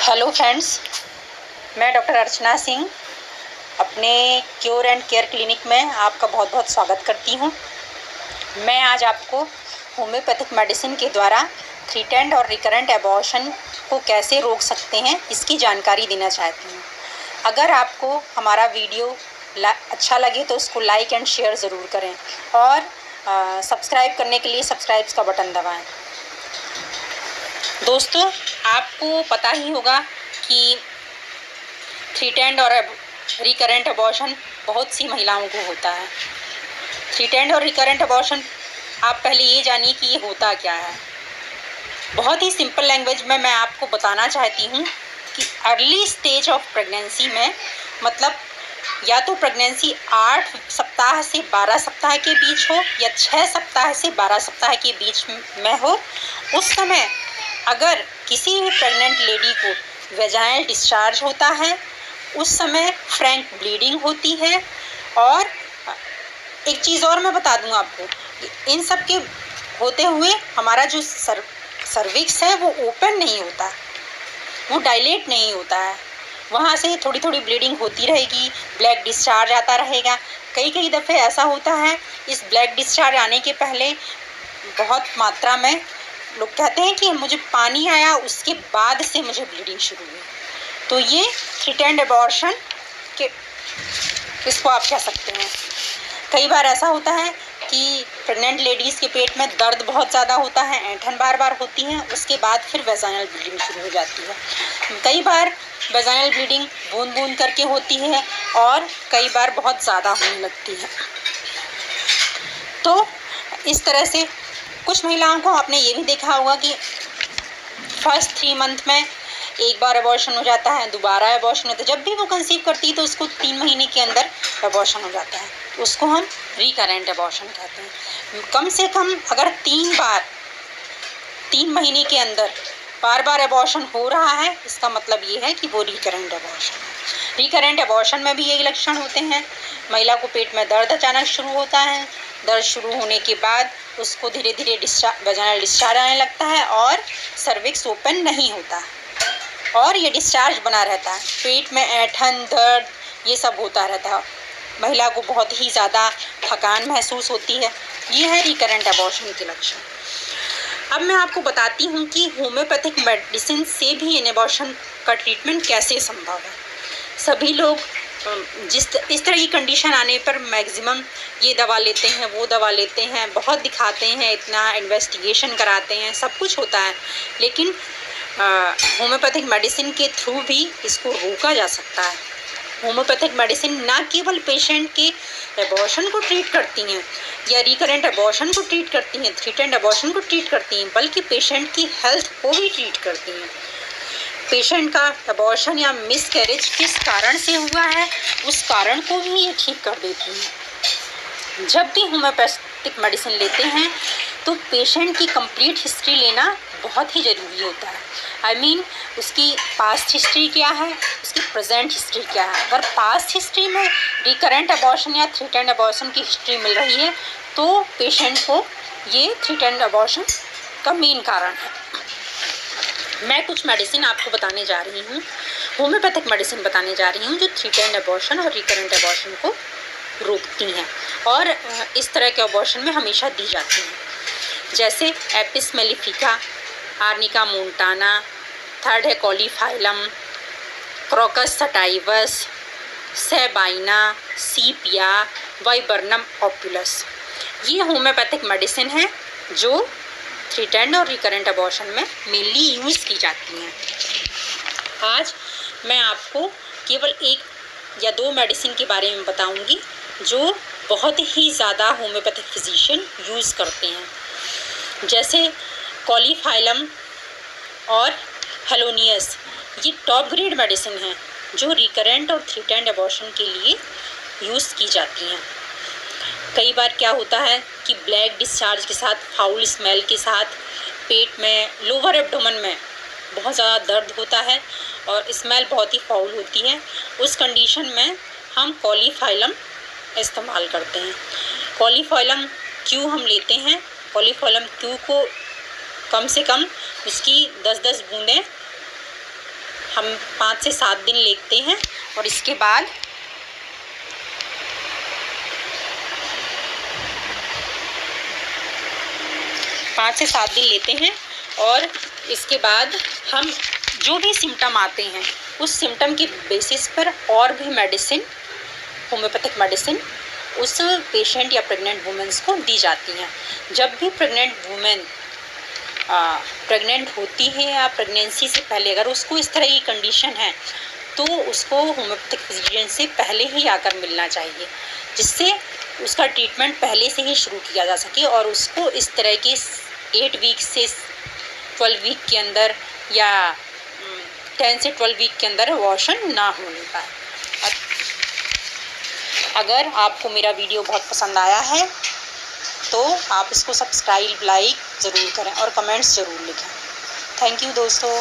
Hello friends, मैं doctor Archana Singh अपने cure and care clinic में आपका बहुत बहुत स्वागत करती हूँ। मैं आज आपको होम्योपैथिक मेडिसिन के द्वारा थ्रीटेंड और रिकरेंट एबॉर्शन को कैसे रोक सकते हैं इसकी जानकारी देना चाहती हूँ। अगर आपको हमारा वीडियो अच्छा लगे तो उसको लाइक एंड शेयर ज़रूर करें और सब्सक्राइब करने के लिए सब्सक्राइब का बटन दबाएँ। दोस्तों, आपको पता ही होगा कि थ्रीटेंड और रिकरेंट अबॉर्शन बहुत सी महिलाओं को होता है। थ्रीटेंड और रिकरेंट अबॉर्शन, आप पहले ये जानिए कि ये होता क्या है। बहुत ही सिंपल लैंग्वेज में मैं आपको बताना चाहती हूँ कि अर्ली स्टेज ऑफ प्रेगनेंसी में, मतलब या तो प्रेगनेंसी 8 सप्ताह से 12 सप्ताह के बीच हो या 6 सप्ताह से 12 सप्ताह के बीच में हो, उस समय अगर किसी भी प्रेग्नेंट लेडी को वेजाइनल डिस्चार्ज होता है, उस समय फ्रैंक ब्लीडिंग होती है। और एक चीज़ और मैं बता दूं आपको, इन सब के होते हुए हमारा जो सर्विक्स है वो ओपन नहीं होता, वो डायलेट नहीं होता है। वहाँ से थोड़ी थोड़ी ब्लीडिंग होती रहेगी, ब्लैक डिस्चार्ज आता रहेगा। कई दफ़े ऐसा होता है, इस ब्लैक डिस्चार्ज आने के पहले बहुत मात्रा में लोग कहते हैं कि मुझे पानी आया, उसके बाद से मुझे ब्लीडिंग शुरू हुई। तो ये थ्रीटेंड एबॉर्शन के इसको आप कह सकते हैं। कई बार ऐसा होता है कि प्रेग्नेंट लेडीज़ के पेट में दर्द बहुत ज़्यादा होता है, ऐंठन बार बार होती है, उसके बाद फिर वेजाइनल ब्लीडिंग शुरू हो जाती है। कई बार वेजाइनल ब्लीडिंग बूंद बूंद करके होती है और कई बार बहुत ज़्यादा होने लगती है। तो इस तरह से कुछ महिलाओं को आपने ये भी देखा होगा कि फर्स्ट 3 मंथ में एक बार एबॉर्शन हो जाता है, दोबारा एबॉर्शन होता है। जब भी वो कंसीव करती है तो उसको 3 महीने के अंदर एबॉर्शन हो जाता है, उसको हम रिकरेंट एबॉर्शन कहते हैं। कम से कम अगर 3 महीने के अंदर बार बार एबॉर्शन हो रहा है, इसका मतलब ये है कि वो रिकरेंट एबॉर्शन है। रिकरेंट एबॉर्शन में भी यही लक्षण होते हैं। महिला को पेट में दर्द अचानक शुरू होता है, दर्द शुरू होने के बाद उसको धीरे धीरे वेजाइनल डिस्चार्ज आने लगता है और सर्विक्स ओपन नहीं होता और ये डिस्चार्ज बना रहता है। पेट में ऐंठन, दर्द, ये सब होता रहता है। महिला को बहुत ही ज़्यादा थकान महसूस होती है। ये है रिकरेंट एबॉर्शन के लक्षण। अब मैं आपको बताती हूँ कि होम्योपैथिक मेडिसिन से भी इन एबॉर्शन का ट्रीटमेंट कैसे संभव है। सभी लोग इस तरह की कंडीशन आने पर मैक्सिमम ये दवा लेते हैं, वो दवा लेते हैं, बहुत दिखाते हैं, इतना इन्वेस्टिगेशन कराते हैं, सब कुछ होता है, लेकिन होम्योपैथिक मेडिसिन के थ्रू भी इसको रोका जा सकता है। होम्योपैथिक मेडिसिन ना केवल पेशेंट के एबॉर्शन को ट्रीट करती हैं या रिकरेंट एबॉर्शन को ट्रीट करती हैं, थ्रीटेंड एबॉर्शन को ट्रीट करती हैं, बल्कि पेशेंट की हेल्थ को भी ट्रीट करती हैं। पेशेंट का एबॉर्शन या मिसकैरेज किस कारण से हुआ है, उस कारण को भी ये ठीक कर देती हैं। जब भी होम्योपैथिक मेडिसिन लेते हैं तो पेशेंट की कंप्लीट हिस्ट्री लेना बहुत ही ज़रूरी होता है। आई मीन उसकी पास्ट हिस्ट्री क्या है, उसकी प्रेजेंट हिस्ट्री क्या है। अगर पास्ट हिस्ट्री में रिकरेंट एबॉर्शन या थ्रीटेंड एबॉर्शन की हिस्ट्री मिल रही है तो पेशेंट को ये थ्रीटेंड एबॉर्शन का मेन कारण है। मैं कुछ मेडिसिन आपको बताने जा रही हूँ, होम्योपैथिक मेडिसिन बताने जा रही हूँ जो थ्रीटेंड एबॉर्शन और रिकरेंट एबॉर्शन को रोकती हैं और इस तरह के एबॉर्शन में हमेशा दी जाती हैं। जैसे Apis mellifica, arnica Montana, third है कॉलीफाइलम, क्रोकस सटाइवस, सेबाइना, सीपिया, वाइबर्नम ओपुलस। ये होम्योपैथिक मेडिसिन है जो थ्रीटेंड और रिकरेंट एबॉर्शन में मेनली यूज़ की जाती हैं। आज मैं आपको केवल 1 या 2 मेडिसिन के बारे में बताऊंगी जो बहुत ही ज़्यादा होम्योपैथिक फिजिशियन यूज़ करते हैं। जैसे कॉलीफाइलम और हेलोनियस, ये टॉप ग्रेड मेडिसिन हैं जो रिकरेंट और थ्रीटेंड एबॉर्शन के लिए यूज़ की जाती हैं। कई बार क्या होता है कि ब्लैक डिस्चार्ज के साथ, फाउल स्मेल के साथ पेट में, लोअर एब्डोमेन में बहुत ज़्यादा दर्द होता है और स्मेल बहुत ही फाउल होती है। उस कंडीशन में हम कॉलीफाइलम इस्तेमाल करते हैं। कॉलीफाइलम क्यों हम लेते हैं? कॉलीफाइलम क्यों को कम से कम उसकी 10-10 बूंदें हम 5 से 7 दिन लेते हैं और इसके बाद और इसके बाद हम जो भी सिम्टम आते हैं उस सिम्टम के बेसिस पर और भी मेडिसिन, होम्योपैथिक मेडिसिन उस पेशेंट या प्रेग्नेंट वुमेन्स को दी जाती हैं। जब भी प्रेग्नेंट वुमेन प्रेग्नेंट होती है या प्रेगनेंसी से पहले अगर उसको इस तरह की कंडीशन है तो उसको होम्योपैथिक फिजिशियन से पहले ही आकर मिलना चाहिए, जिससे उसका ट्रीटमेंट पहले से ही शुरू किया जा सके और उसको इस तरह के 8 वीक से 12 वीक के अंदर या 10 से 12 वीक के अंदर अबॉर्शन ना होने पाए। अगर आपको मेरा वीडियो बहुत पसंद आया है तो आप इसको सब्सक्राइब, लाइक ज़रूर करें और कमेंट्स ज़रूर लिखें। थैंक यू दोस्तों।